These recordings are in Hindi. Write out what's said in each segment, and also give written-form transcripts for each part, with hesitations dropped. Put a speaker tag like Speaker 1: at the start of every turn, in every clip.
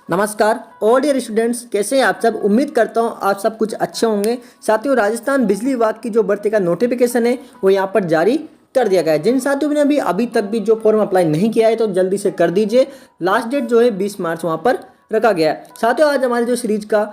Speaker 1: नमस्कार ऑल डियर स्टूडेंट्स, कैसे हैं आप सब। उम्मीद करता हूं आप सब कुछ अच्छे होंगे। साथियों, राजस्थान बिजली विभाग की जो भर्ती का नोटिफिकेशन है वो यहां पर जारी कर दिया गया है। जिन साथियों ने अभी तक भी जो फॉर्म अप्लाई नहीं किया है तो जल्दी से कर दीजिए। लास्ट डेट जो है 20 मार्च वहां पर रखा गया है। साथियों, आज हमारी जो सीरीज का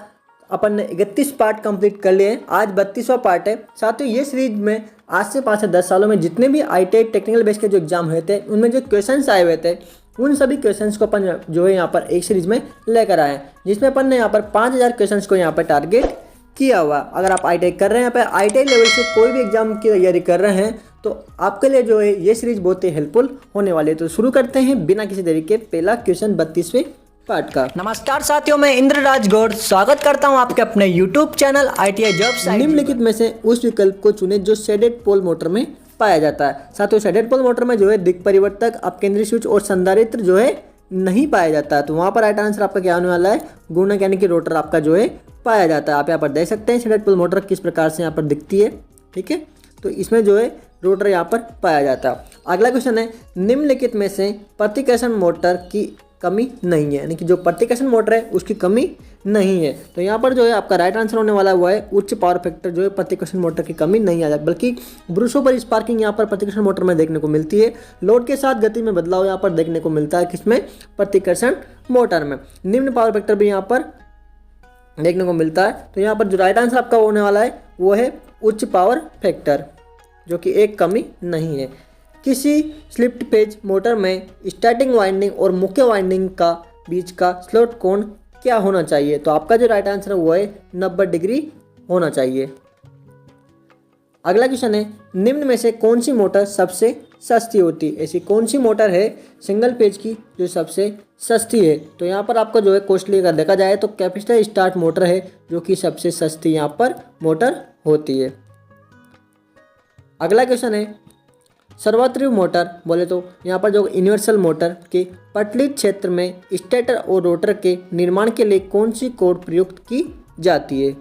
Speaker 1: अपन ने 31 पार्ट कंप्लीट कर लिए हैं। आज 32वां पार्ट है। साथियों, ये सीरीज में आज से 5 से 10 सालों में जितने भी ITI टेक्निकल बेस के जो एग्जाम हुए थे उनमें जो क्वेश्चंस आए हुए थे उन सभी क्वेश्चंस को अपन जो है यहाँ पर एक सीरीज में लेकर आए हैं, जिसमें अपन ने यहाँ पर 5000 क्वेश्चंस को यहाँ पर टारगेट किया हुआ। अगर आप ITI कर रहे हैं, यहाँ पर ITI लेवल से कोई भी एग्जाम की तैयारी कर रहे हैं तो आपके लिए जो है ये सीरीज बहुत ही हेल्पफुल होने वाली है। तो शुरू करते हैं बिना किसी देरी के पहला क्वेश्चन 32वें पार्ट का। नमस्कार साथियों, मैं इंद्रराज गौड़ स्वागत करता हूं आपके अपने YouTube चैनल ITI जॉब्स। निम्नलिखित में से उस विकल्प को चुने जो शेडेड पोल मोटर में पाया जाता है। साथियों, शेडेड पोल मोटर में जो है दिक् परिवर्तक, अपकेंद्री स्विच और संधारित्र जो है नहीं पाया जाता है। तो वहां पर राइट आंसर आपका क्या होने वाला है, गुणक यानी कि रोटर आपका जो है पाया जाता है। आप यहाँ पर देख सकते हैं शेडेड पोल मोटर किस प्रकार से यहाँ पर दिखती है। ठीक है, तो इसमें जो है रोटर यहाँ पर पाया जाता है। अगला क्वेश्चन है, निम्नलिखित में से प्रतिकर्षण मोटर की कमी नहीं है, यानी कि जो प्रतिकर्षण मोटर है उसकी कमी नहीं है। तो यहाँ पर जो है आपका राइट आंसर होने वाला हुआ है उच्च पावर फैक्टर जो है प्रतिकर्षण मोटर की कमी नहीं आ जाती, बल्कि ब्रूशों पर स्पार्किंग यहाँ पर प्रतिकर्षण मोटर में देखने को मिलती है। लोड के साथ गति में बदलाव यहाँ पर देखने को मिलता है किसमें, प्रतिकर्षण मोटर में। निम्न पावर फैक्टर भी यहाँ पर देखने को मिलता है। तो यहाँ पर जो राइट आंसर आपका होने वाला है वो है उच्च पावर फैक्टर, जो कि एक कमी नहीं है। किसी स्लिप्ड पेज मोटर में स्टार्टिंग वाइंडिंग और मुख्य वाइंडिंग का बीच का स्लॉट कोण क्या होना चाहिए। तो आपका जो राइट आंसर है वो है 90 डिग्री होना चाहिए। अगला क्वेश्चन है, निम्न में से कौन सी मोटर सबसे सस्ती होती है। ऐसी कौन सी मोटर है सिंगल पेज की जो सबसे सस्ती है। तो यहाँ पर आपका जो है कॉस्टली अगर देखा जाए तो कैपेसिटर स्टार्ट मोटर है जो कि सबसे सस्ती यहाँ पर मोटर होती है। अगला क्वेश्चन है, सर्वोत्तरीय मोटर बोले तो यहाँ पर जो यूनिवर्सल मोटर के पटली क्षेत्र में स्टेटर और रोटर के निर्माण के लिए कौन सी कोर प्रयुक्त की जाती है।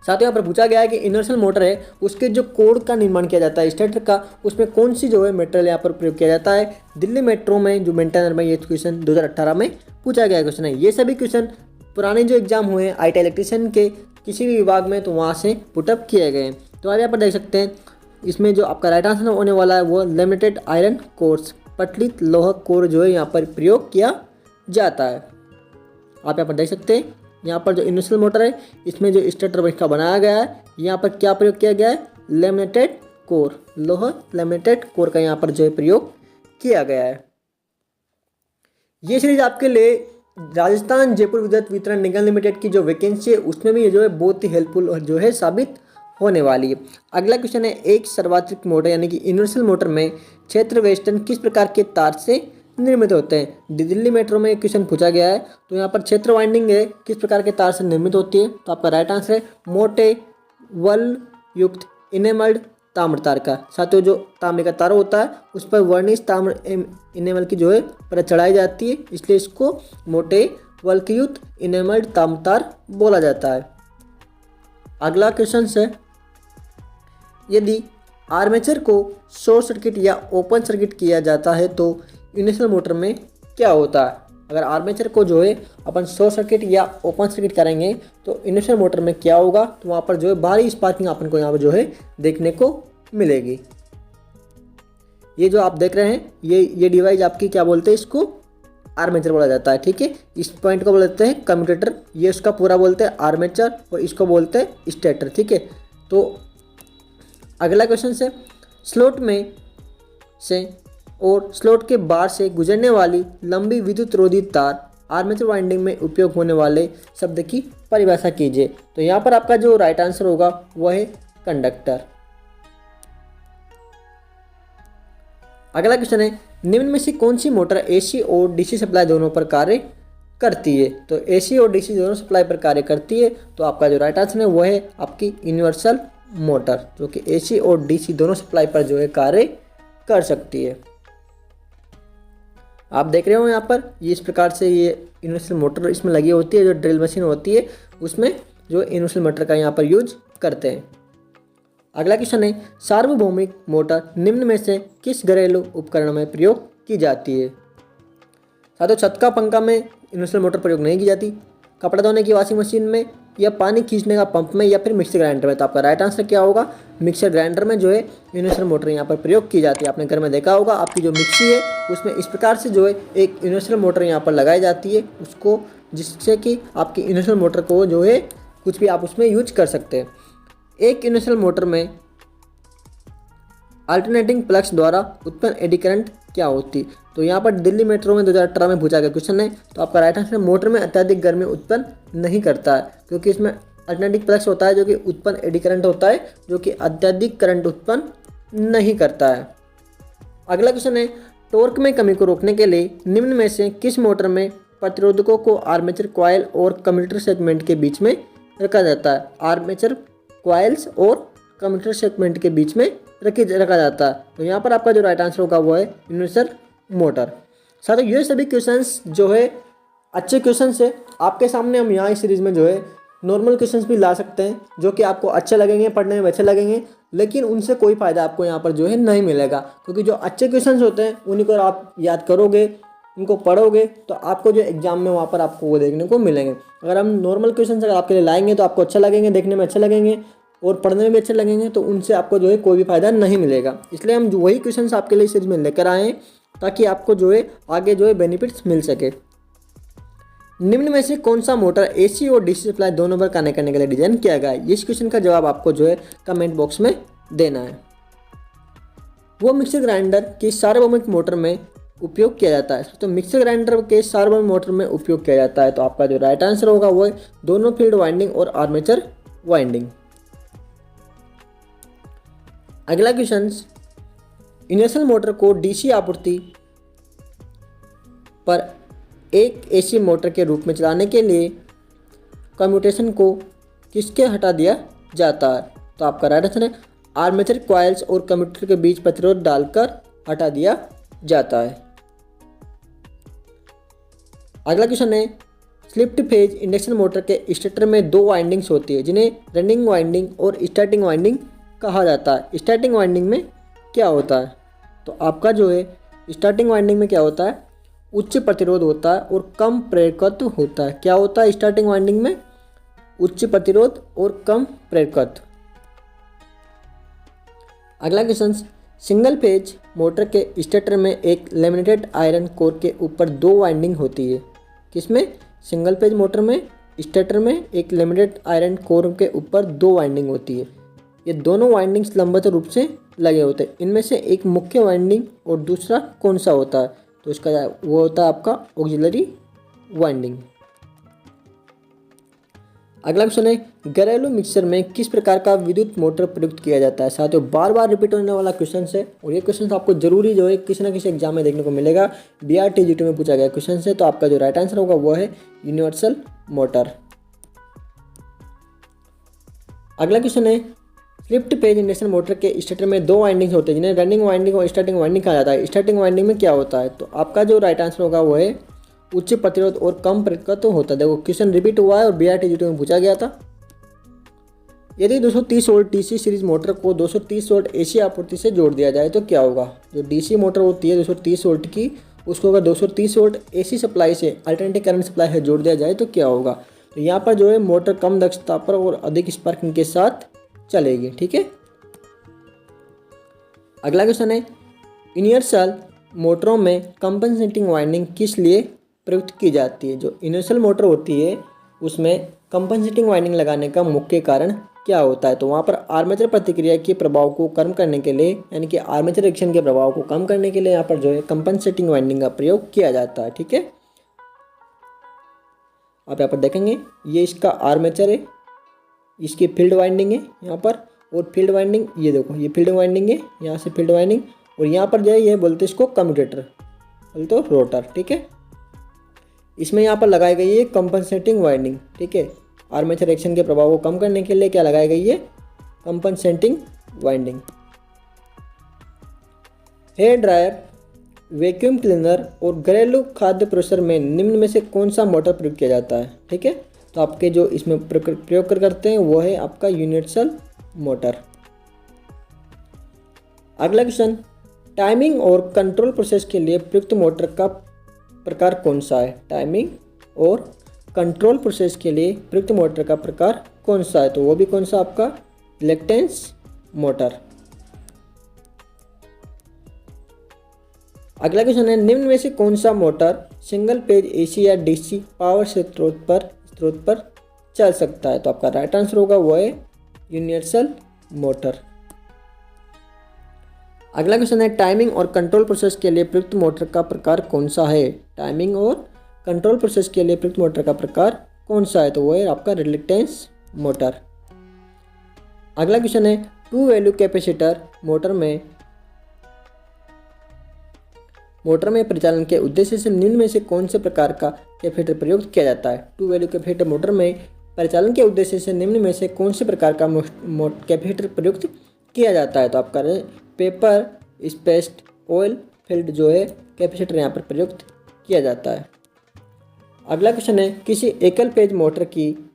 Speaker 1: साथ ही यहाँ पर पूछा गया है कि यूनिवर्सल मोटर है उसके जो कोर का निर्माण किया जाता है स्टेटर का, उसमें कौन सी जो है मटेरियल यहाँ पर प्रयोग किया जाता है। दिल्ली मेट्रो में जो मेंटेनर में ये क्वेश्चन 2018 में पूछा गया क्वेश्चन है। ये सभी क्वेश्चन पुराने जो एग्जाम हुए हैं ITI इलेक्ट्रीशियन के किसी भी विभाग में तो वहाँ से पुटअप किए गए हैं। तो आप यहाँ पर देख सकते हैं इसमें जो आपका राइट आंसर होने वाला है वो लैमिनेटेड आयरन कोर्स, पटलित लोह कोर जो है यहाँ पर प्रयोग किया जाता है। आप यहाँ पर देख सकते हैं यहाँ पर जो यूनिवर्सल मोटर है इसमें जो स्टेटर इसका बनाया गया है यहाँ पर क्या प्रयोग किया गया है, लैमिनेटेड कोर, लोह लैमिनेटेड कोर का यहाँ पर जो है प्रयोग किया गया है। ये सीरीज आपके लिए राजस्थान जयपुर विद्युत वितरण निगम लिमिटेड की जो वैकेंसी है उसमें भी ये जो है बहुत ही हेल्पफुल जो है साबित होने वाली है। अगला क्वेश्चन है, एक सर्वात्रिक मोटर यानी कि यूनिवर्सल मोटर में क्षेत्र वेस्टर्न किस प्रकार के तार से निर्मित होते हैं। दिल्ली मेट्रो में एक क्वेश्चन पूछा गया है। तो यहाँ पर क्षेत्र वाइंडिंग है किस प्रकार के तार से निर्मित होती है। तो आपका राइट आंसर है मोटे वल युक्त इनेमल्ड ताम्र तार का। साथियों, जो तांबे का तार होता है उस पर वर्णिश ताम्र इनेमल की जो है परत चढ़ाई जाती है, इसलिए इसको मोटे वल्कयुक्त इनेमल्ड ताम्र तार बोला जाता है। अगला क्वेश्चन है, यदि आर्मेचर को शॉर्ट सर्किट या ओपन सर्किट किया जाता है तो यूनिवर्सल मोटर में क्या होता है। अगर आर्मेचर को जो है अपन शॉर्ट सर्किट या ओपन सर्किट करेंगे तो यूनिवर्सल मोटर में क्या होगा, तो वहाँ पर जो है भारी स्पार्किंग अपन को यहाँ पर जो है देखने को मिलेगी। ये जो आप देख रहे हैं ये डिवाइस आपकी क्या बोलते हैं, इसको आर्मेचर बोला जाता है। ठीक है, इस पॉइंट को बोलते हैं कम्यूटेटर, ये उसका पूरा बोलते हैं आर्मेचर और इसको बोलते हैं स्टेटर। ठीक है, तो अगला क्वेश्चन से, स्लॉट में से और स्लॉट के बाहर से गुजरने वाली लंबी विद्युत रोधी तार आर्मेचर वाइंडिंग में उपयोग होने वाले शब्द की परिभाषा कीजिए। तो यहाँ पर आपका जो राइट आंसर होगा वह है कंडक्टर। अगला क्वेश्चन है, निम्न में से कौन सी मोटर AC और DC सप्लाई दोनों पर कार्य करती है। तो AC और DC दोनों सप्लाई पर कार्य करती है। तो आपका जो राइट आंसर है वह है आपकी यूनिवर्सल मोटर, जो कि AC और DC दोनों सप्लाई पर जो है कार्य कर सकती है। आप देख रहे हो यहाँ पर ये इस प्रकार से ये यूनिवर्सल मोटर इसमें लगी होती है, जो ड्रिल मशीन होती है उसमें जो यूनिवर्सल मोटर का यहाँ पर यूज करते हैं। अगला क्वेश्चन है, सार्वभौमिक मोटर निम्न में से किस घरेलू उपकरण में प्रयोग की जाती है। साथियों, छत का पंखा में यूनिवर्सल मोटर प्रयोग नहीं की जाती? कपड़ा धोने की वॉशिंग मशीन में, या पानी खींचने का पंप में, या फिर मिक्सर ग्राइंडर में? तो आपका राइट आंसर क्या होगा? मिक्सर ग्राइंडर में जो है यूनिवर्सल मोटर यहाँ पर प्रयोग की जाती है। आपने घर में देखा होगा, आपकी जो मिक्सी है उसमें इस प्रकार से जो है एक यूनिवर्सल मोटर यहाँ पर लगाई जाती है उसको, जिससे कि आपकी यूनिवर्सल मोटर को जो है कुछ भी आप उसमें यूज कर सकते हैं। एक यूनिवर्सल मोटर में अल्टरनेटिंग प्लग्स द्वारा उत्पन्न एडी करंट क्या होती? तो यहाँ पर दिल्ली मेट्रो में 2018 में पूछा गया क्वेश्चन है। तो आपका राइट आंसर मोटर में अत्यधिक गर्मी उत्पन्न नहीं करता है, क्योंकि इसमें अल्टरनेटिंग प्लग्स होता है जो कि उत्पन्न एडी करंट होता है, जो कि अत्यधिक करंट उत्पन्न नहीं करता है। अगला क्वेश्चन है, टॉर्क में कमी को रोकने के लिए निम्न में से किस मोटर में प्रतिरोधकों को आर्मेचर कॉइल और कम्यूटेटर सेगमेंट के बीच में रखा जाता है? आर्मेचर कॉइल्स और कम्यूटेटर सेगमेंट के बीच में रखा जाता है। तो यहाँ पर आपका जो राइट आंसर होगा वो है यूनिवर्सल मोटर। साथियों, ये सभी क्वेश्चंस जो है अच्छे क्वेश्चंस है। आपके सामने हम यहाँ इस सीरीज़ में जो है नॉर्मल क्वेश्चंस भी ला सकते हैं जो कि आपको अच्छे लगेंगे, पढ़ने में अच्छे लगेंगे, लेकिन उनसे कोई फ़ायदा आपको यहाँ पर जो है नहीं मिलेगा, क्योंकि जो अच्छे क्वेश्चंस होते हैं उन्हीं को आप याद करोगे, उनको पढ़ोगे तो आपको जो एग्जाम में वहाँ पर आपको वो देखने को मिलेंगे। अगर हम नॉर्मल क्वेश्चन अगर आपके लिए लाएंगे तो आपको अच्छा लगेंगे, देखने में अच्छे लगेंगे और पढ़ने में भी अच्छे लगेंगे, तो उनसे आपको जो है कोई भी फायदा नहीं मिलेगा। इसलिए हम वही क्वेश्चंस आपके लिए सीरीज में लेकर आए हैं ताकि आपको जो है आगे जो है बेनिफिट्स मिल सके। निम्न में से कौन सा मोटर एसी और डीसी सप्लाई दोनों पर कनेक्ट करने के लिए डिजाइन किया गया है? इस क्वेश्चन का जवाब आपको जो है कमेंट बॉक्स में देना है। वो मिक्सर ग्राइंडर की सार्वभौमिक मोटर में उपयोग किया जाता है? तो मिक्सर ग्राइंडर के सार्वभौमिक मोटर में उपयोग किया जाता है। तो आपका जो राइट आंसर होगा वो है दोनों फील्ड वाइंडिंग और आर्मेचर वाइंडिंग। अगला क्वेश्चन, यूनिवर्सल मोटर को डीसी आपूर्ति पर एक एसी मोटर के रूप में चलाने के लिए कम्यूटेशन को किसके हटा दिया जाता है? तो आपका राइट आंसर है आर्मेचर कॉइल्स और कम्यूटेटर के बीच प्रतिरोध डालकर हटा दिया जाता है। अगला क्वेश्चन है, स्लिप्ड फेज इंडक्शन मोटर के स्टेटर में दो वाइंडिंग्स होती है जिन्हें रनिंग वाइंडिंग और स्टार्टिंग वाइंडिंग कहा जाता है। स्टार्टिंग वाइंडिंग में क्या होता है? तो आपका जो है स्टार्टिंग वाइंडिंग में क्या होता है? उच्च प्रतिरोध होता है और कम प्रेरकत्व होता है। क्या होता है स्टार्टिंग वाइंडिंग में? उच्च प्रतिरोध और कम प्रेरकत्व। अगला क्वेश्चन, सिंगल फेज मोटर के स्टेटर में एक लेमिनेटेड आयरन कोर के ऊपर दो वाइंडिंग होती है। किसमें? सिंगल फेज मोटर में स्टेटर में एक लेमिनेटेड आयरन कोर के ऊपर दो वाइंडिंग होती है। ये दोनों वाइंडिंग्स लंबवत रूप से लगे होते हैं। इनमें से एक मुख्य वाइंडिंग और दूसरा कौन सा होता है? तो इसका वो होता है आपका ऑक्सिलरी वाइंडिंग। अगला क्वेश्चन है, घरेलू मिक्सर में किस प्रकार का विद्युत मोटर प्रयुक्त किया जाता है? साथियों, बार बार रिपीट होने वाला क्वेश्चन है और ये क्वेश्चन आपको जरूरी जो है किसी ना किसी एग्जाम में देखने को मिलेगा। BRT GT में पूछा गया क्वेश्चन है। तो आपका जो राइट आंसर होगा वो है यूनिवर्सल मोटर। अगला क्वेश्चन है, स्लिप्ड फेज इंडक्शन मोटर के स्टेटर में दो वाइंडिंग्स होते हैं जिन्हें रनिंग वाइंडिंग और स्टार्टिंग वाइंडिंग कहा जाता है। स्टार्टिंग वाइंडिंग में क्या होता है? तो आपका जो राइट आंसर होगा वो है उच्च प्रतिरोध और कम प्रेरकत्व होता है। देखो क्वेश्चन रिपीट हुआ है और BRT GT में पूछा गया था। यदि 230 वोल्ट DC सीरीज मोटर को 230 वोल्ट AC आपूर्ति से जोड़ दिया जाए तो क्या होगा? जो DC मोटर होती है 230 वोल्ट की, उसको अगर 230 वोल्ट AC सप्लाई से अल्टरनेटिव करंट सप्लाई से जोड़ दिया जाए तो क्या होगा? तो यहाँ पर जो है मोटर कम दक्षता पर और अधिक स्पार्किंग के साथ चलेगी। ठीक है। अगला क्वेश्चन है, यूनिवर्सल मोटरों में कंपनसेटिंग वाइंडिंग किस लिए प्रयुक्त की जाती है? जो यूनिवर्सल मोटर होती है उसमें कंपनसेटिंग वाइंडिंग लगाने का मुख्य कारण क्या होता है? तो वहाँ पर आर्मेचर प्रतिक्रिया के प्रभाव को कम करने के लिए, यानी कि आर्मेचर रिएक्शन के प्रभाव को कम करने के लिए यहाँ पर जो है कंपनसेटिंग वाइंडिंग का प्रयोग किया जाता है। ठीक है। आप यहाँ पर देखेंगे ये इसका आर्मेचर है, इसकी फील्ड वाइंडिंग है यहाँ पर, और फील्ड वाइंडिंग ये देखो ये फील्ड वाइंडिंग है, यहाँ से फील्ड वाइंडिंग, और यहाँ पर जो है ये बोलते हैं इसको कम्यूटेटर, बोलते हो रोटर। ठीक है। इसमें यहाँ पर लगाई गई है कंपनसेटिंग वाइंडिंग। ठीक है। आर्मेचर रिएक्शन के प्रभाव को कम करने के लिए क्या लगाई गई है? Compensating winding. Hair dryer, vacuum cleaner और घरेलू खाद्य प्रोसेसर में निम्न में से कौन सा मोटर प्रयोग किया जाता है? ठीक है। तो आपके जो इसमें प्रयोग करते हैं वो है आपका यूनिवर्सल मोटर। अगला क्वेश्चन, टाइमिंग और कंट्रोल प्रोसेस के लिए प्रयुक्त मोटर का प्रकार कौन सा है? टाइमिंग और कंट्रोल प्रोसेस के लिए प्रयुक्त मोटर का प्रकार कौन सा है, तो वो भी कौन सा आपका रिलक्टेंस मोटर। अगला क्वेश्चन है निम्न में से कौन सा मोटर सिंगल पेज एसी या डीसी पावर स्रोत पर चल सकता है, तो आपका राइट आंसर होगा वो है यूनिवर्सल मोटर। अगला क्वेश्चन है टाइमिंग और कंट्रोल प्रोसेस के लिए प्रयुक्त मोटर का प्रकार कौन सा है, टाइमिंग और कंट्रोल प्रोसेस के लिए प्रयुक्त मोटर का प्रकार कौन सा है, तो वो है आपका रिलक्टेंस मोटर। अगला क्वेश्चन है टू वैल्यू कैपेसिटर मोटर में परिचालन के उद्देश्य से निम्न में से कौन से प्रकार का कैपेसिटर प्रयुक्त किया जाता है। टू वैल्यू कैपेसिटर मोटर में परिचालन के उद्देश्य से निम्न में से कौन से प्रकार का कैपेसिटर प्रयुक्त किया जाता है, तो आपका पेपर स्पेस्ड ऑयल फील्ड जो है कैपेसिटर यहाँ पर प्रयुक्त किया जाता है। अगला क्वेश्चन है किसी एकल पेज मोटर की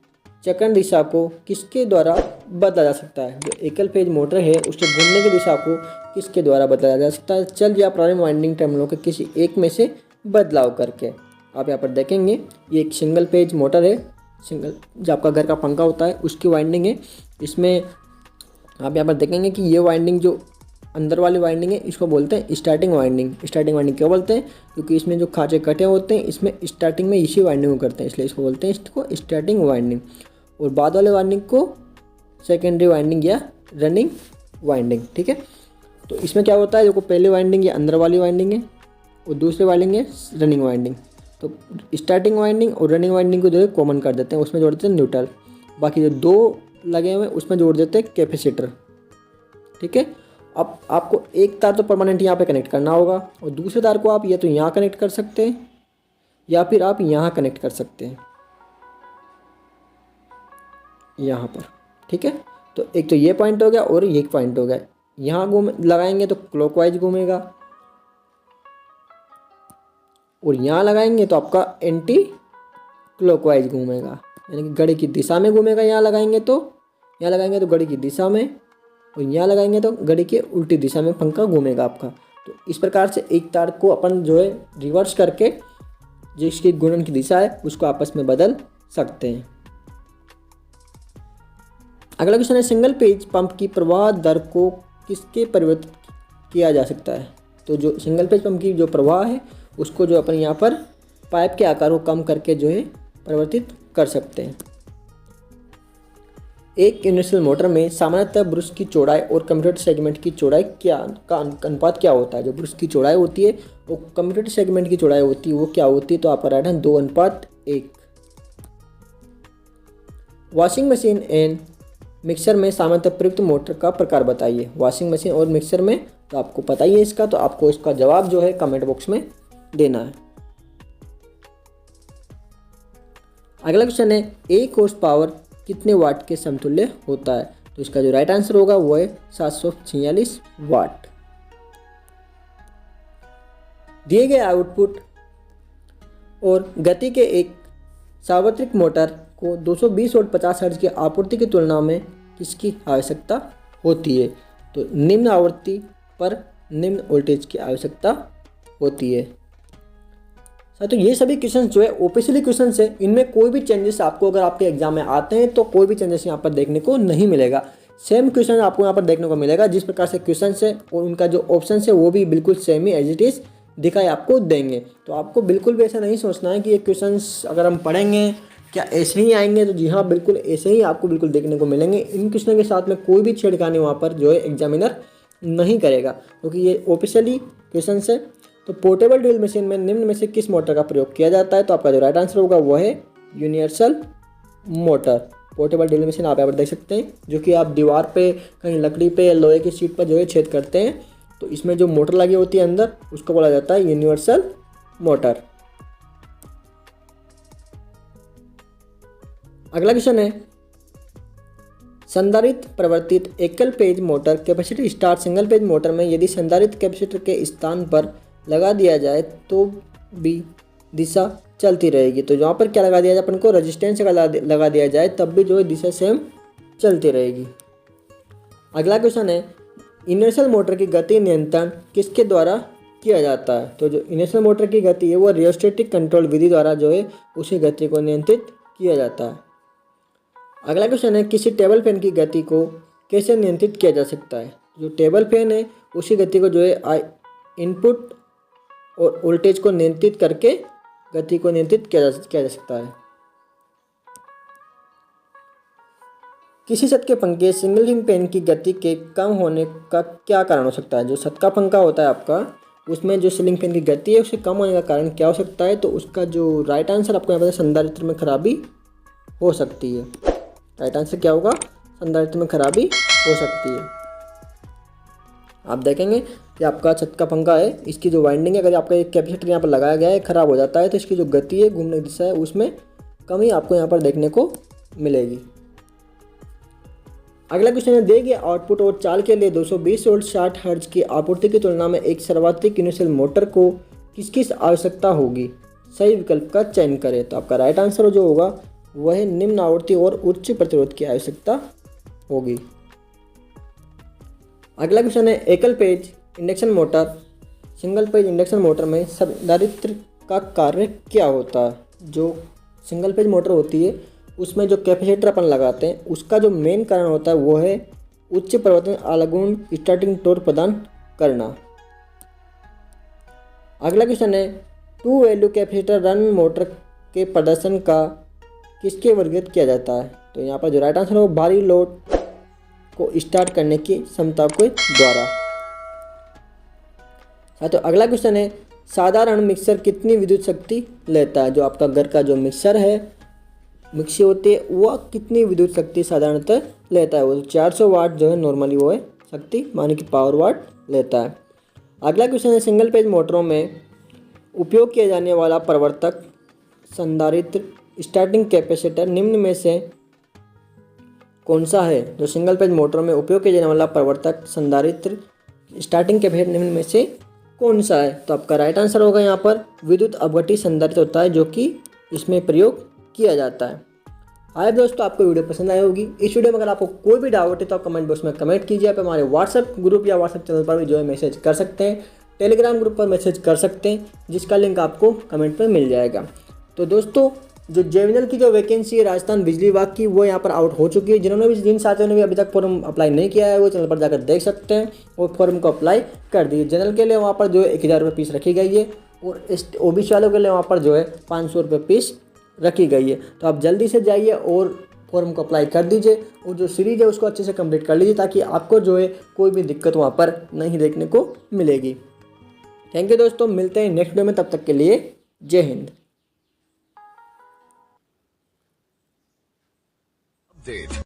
Speaker 1: चक्रण दिशा को किसके द्वारा बदला जा सकता है। जो एकल पेज मोटर है उसके घूमने की दिशा को किसके द्वारा बदला जा सकता है, चल या प्रारंभ वाइंडिंग टर्मिनलों के किसी एक में से बदलाव करके। आप यहाँ पर देखेंगे ये एक सिंगल पेज मोटर है, सिंगल जो आपका घर का पंखा होता है उसकी वाइंडिंग है। इसमें आप यहाँ पर देखेंगे कि ये वाइंडिंग जो अंदर वाली वाइंडिंग है इसको बोलते हैं स्टार्टिंग वाइंडिंग। स्टार्टिंग वाइंडिंग क्यों बोलते हैं, क्योंकि इसमें जो खांचे कटे होते हैं इसमें स्टार्टिंग में इसी वाइंडिंग को करते हैं, इसलिए इसको बोलते हैं इसको स्टार्टिंग वाइंडिंग। और बाद वाले वाइंडिंग को सेकेंडरी वाइंडिंग या रनिंग वाइंडिंग। ठीक है, तो इसमें क्या होता है, जो पहली वाइंडिंग ये अंदर वाली वाइंडिंग है और दूसरी वाइंडिंग है रनिंग वाइंडिंग। तो स्टार्टिंग वाइंडिंग और रनिंग वाइंडिंग को जो है कॉमन कर देते हैं, उसमें जोड़ देते हैं न्यूट्रल। बाकी जो दो लगे हुए हैं उसमें जोड़ देते हैं कैपेसिटर। ठीक है, अब आपको एक तार तो परमानेंट यहाँ पे कनेक्ट करना होगा और दूसरे तार को आप या तो यहाँ कनेक्ट कर सकते हैं या फिर आप यहाँ कनेक्ट कर सकते हैं, यहाँ पर। ठीक है, तो एक तो ये पॉइंट हो गया और ये पॉइंट हो गया। यहाँ लगाएंगे तो क्लॉकवाइज घूमेगा और यहाँ लगाएंगे तो आपका एंटी क्लॉकवाइज घूमेगा, यानी कि घड़ी की दिशा में घूमेगा। यहाँ लगाएंगे तो घड़ी की दिशा में, और यहाँ लगाएंगे तो घड़ी के उल्टी दिशा में पंखा घूमेगा आपका। तो इस प्रकार से एक तार को अपन जो है रिवर्स करके जिसकी घूर्णन की दिशा है उसको आपस में बदल सकते हैं। अगला क्वेश्चन है सिंगल पेज पंप की प्रवाह दर को किसके परिवर्तित किया जा सकता है। तो जो सिंगल पेज पंप की जो प्रवाह है उसको जो अपन यहाँ पर पाइप के आकार को कम करके जो है परिवर्तित कर सकते हैं। एक यूनिवर्सल मोटर में सामान्यतः ब्रश की चौड़ाई और कम्यूटेटर सेगमेंट की चौड़ाई का अनुपात क्या होता है। जो ब्रश की चौड़ाई होती है वो कम्यूटेटर सेगमेंट की चौड़ाई होती है वो क्या होती है, तो आपका राइट है 2:1। वॉशिंग मशीन एंड मिक्सर में सामान्यतः प्रयुक्त मोटर का प्रकार बताइए। वॉशिंग मशीन और मिक्सर में तो आपको पता ही है इसका, तो आपको इसका जवाब जो है कमेंट बॉक्स में देना है। अगला क्वेश्चन है 1 हॉर्स पावर कितने वाट के समतुल्य होता है, तो इसका जो राइट आंसर होगा वो है 746 वाट। दिए गए आउटपुट और गति के एक सार्वत्रिक मोटर को 220 वोल्ट 50 हर्ट्ज की आपूर्ति की तुलना में किसकी आवश्यकता होती है, तो निम्न आवृत्ति पर निम्न वोल्टेज की आवश्यकता होती है। तो ये सभी क्वेश्चन जो है ऑफिशियली क्वेश्चन है, इनमें कोई भी चेंजेस आपको अगर आपके एग्जाम में आते हैं तो कोई भी चेंजेस यहाँ पर देखने को नहीं मिलेगा। सेम क्वेश्चन आपको यहाँ पर देखने को मिलेगा, जिस प्रकार से क्वेश्चन है और उनका जो ऑप्शन है वो भी बिल्कुल सेम ही एज इट इज़ दिखाई आपको देंगे। तो आपको बिल्कुल भी ऐसा नहीं सोचना है कि ये क्वेश्चन अगर हम पढ़ेंगे क्या ऐसे ही आएंगे, तो जी हाँ बिल्कुल ऐसे ही आपको बिल्कुल देखने को मिलेंगे। इन क्वेश्चनों के साथ में कोई भी छेड़खानी वहाँ पर जो है एग्जामिनर नहीं करेगा, क्योंकि ये ऑफिशियली क्वेश्चन है। तो पोर्टेबल ड्रिल मशीन में निम्न में से किस मोटर का प्रयोग किया जाता है, तो आपका जो राइट आंसर होगा वो है universal motor. Portable drill machine आप यहाँ पर देख सकते हैं, जो कि आप दीवार पे कहीं लकड़ी पे या लोहे की शीट पर जो है छेद करते हैं, तो इसमें जो मोटर लगी होती है अंदर उसको बोला जाता है यूनिवर्सल मोटर। अगला क्वेश्चन है संधारित्र परिवर्तित एकल page motor capacitor star single page motor में यदि संधारित्र कैपेसिटर के स्थान पर लगा दिया जाए तो भी दिशा चलती रहेगी। तो जहाँ पर क्या लगा दिया जाए, अपन को रेजिस्टेंस लगा दिया जाए तब भी जो है दिशा सेम चलती रहेगी। अगला क्वेश्चन है यूनिवर्सल मोटर की गति नियंत्रण किया जाता है। तो जो इनर्शियल मोटर की गति है वो रियोस्टेटिक कंट्रोल विधि द्वारा जो है उसी गति को नियंत्रित किया जाता है। अगला क्वेश्चन है, किसी टेबल फैन की गति को कैसे नियंत्रित किया जा सकता है। जो टेबल फैन है उसी गति को जो है इनपुट और वोल्टेज को नियंत्रित करके गति को नियंत्रित किया जा सकता है। किसी छत के पंखे सिंगल विंग फैन की गति के कम होने का क्या कारण हो सकता है। जो छत का पंखा होता है आपका, उसमें जो सीलिंग फैन की गति है उसके कम होने का कारण क्या हो सकता है। तो उसका जो राइट आंसर आपको यहाँ पर संधारित्र में खराबी हो सकती है। राइट आंसर क्या होगा, संधारित्र में खराबी हो सकती है। आप देखेंगे कि आपका छत का पंखा है, इसकी जो वाइंडिंग है, अगर आपका एक कैपेसिटर यहाँ पर लगाया गया है खराब हो जाता है तो इसकी जो गति है, घूमने की दिशा है, उसमें कमी आपको यहाँ पर देखने को मिलेगी। अगला क्वेश्चन है, दिए गए आउटपुट और चाल के लिए 220 वोल्ट 60 हर्ट्ज की आपूर्ति की तुलना में एक सर्वाधिक इनर्शियल मोटर को किस आवश्यकता होगी। सही विकल्प का चयन करें। तो आपका राइट आंसर जो होगा वह निम्न आवृत्ति और उच्च प्रतिरोध की आवश्यकता होगी। अगला क्वेश्चन है, एकल page induction motor single page induction motor में संधारित्र का कार्य क्या होता है। जो सिंगल पेज मोटर होती है उसमें जो कैपेसिटर अपन लगाते हैं उसका जो मेन कारण होता है वो है उच्च परिवर्तन आलगुण स्टार्टिंग टॉर्क प्रदान करना। अगला क्वेश्चन है, two value capacitor run motor के प्रदर्शन का किसके वर्गीकृत किया जाता है। तो यहाँ पर जो राइट आंसर है भारी लोड को स्टार्ट करने की क्षमता के द्वारा। तो अगला क्वेश्चन है, साधारण मिक्सर कितनी विद्युत शक्ति लेता है। जो आपका घर का जो मिक्सर है, मिक्सी होती है, वह कितनी विद्युत शक्ति साधारणतः लेता है। वो 400 वाट जो है नॉर्मली वो है शक्ति माने कि पावर वाट लेता है। अगला क्वेश्चन है, सिंगल पेज मोटरों में उपयोग किया जाने वाला प्रवर्तक संधारित्र स्टार्टिंग कैपेसिटर निम्न में से कौन सा है। जो सिंगल पेज मोटर में उपयोग किया जाने वाला प्रवर्तक संधारित्र स्टार्टिंग कैपेसिटर निम्न में से कौन सा है। तो आपका राइट आंसर होगा यहाँ पर विद्युत अपघट्य संधारित्र होता है जो कि इसमें प्रयोग किया जाता है। आइए दोस्तों, आपको वीडियो पसंद आई होगी। इस वीडियो में अगर आपको कोई भी डाउट है तो आप कमेंट बॉक्स में कमेंट कीजिए। आप हमारे व्हाट्सएप ग्रुप या व्हाट्सएप चैनल पर भी जो है मैसेज कर सकते हैं, टेलीग्राम ग्रुप पर मैसेज कर सकते हैं, जिसका लिंक आपको कमेंट पर मिल जाएगा। तो दोस्तों, जो जेविनल की जो वैकेंसी है राजस्थान बिजली विभाग की, वो यहाँ पर आउट हो चुकी है। जिन साथियों ने भी अभी तक फॉर्म अप्लाई नहीं किया है वो चैनल पर जाकर देख सकते हैं और फॉर्म को अप्लाई कर दिए। जनरल के लिए वहाँ पर जो है 1000 रुपये फीस रखी गई है और ओबीसी वालों के लिए वहाँ पर जो है 500 रुपये फीस रखी गई है। तो आप जल्दी से जाइए और फॉर्म को अप्लाई कर दीजिए और जो सीरीज़ है उसको अच्छे से कंप्लीट कर लीजिए ताकि आपको जो है कोई भी दिक्कत वहाँ पर नहीं देखने को मिलेगी। थैंक यू दोस्तों, मिलते हैं नेक्स्ट वीडियो में, तब तक के लिए जय हिंद।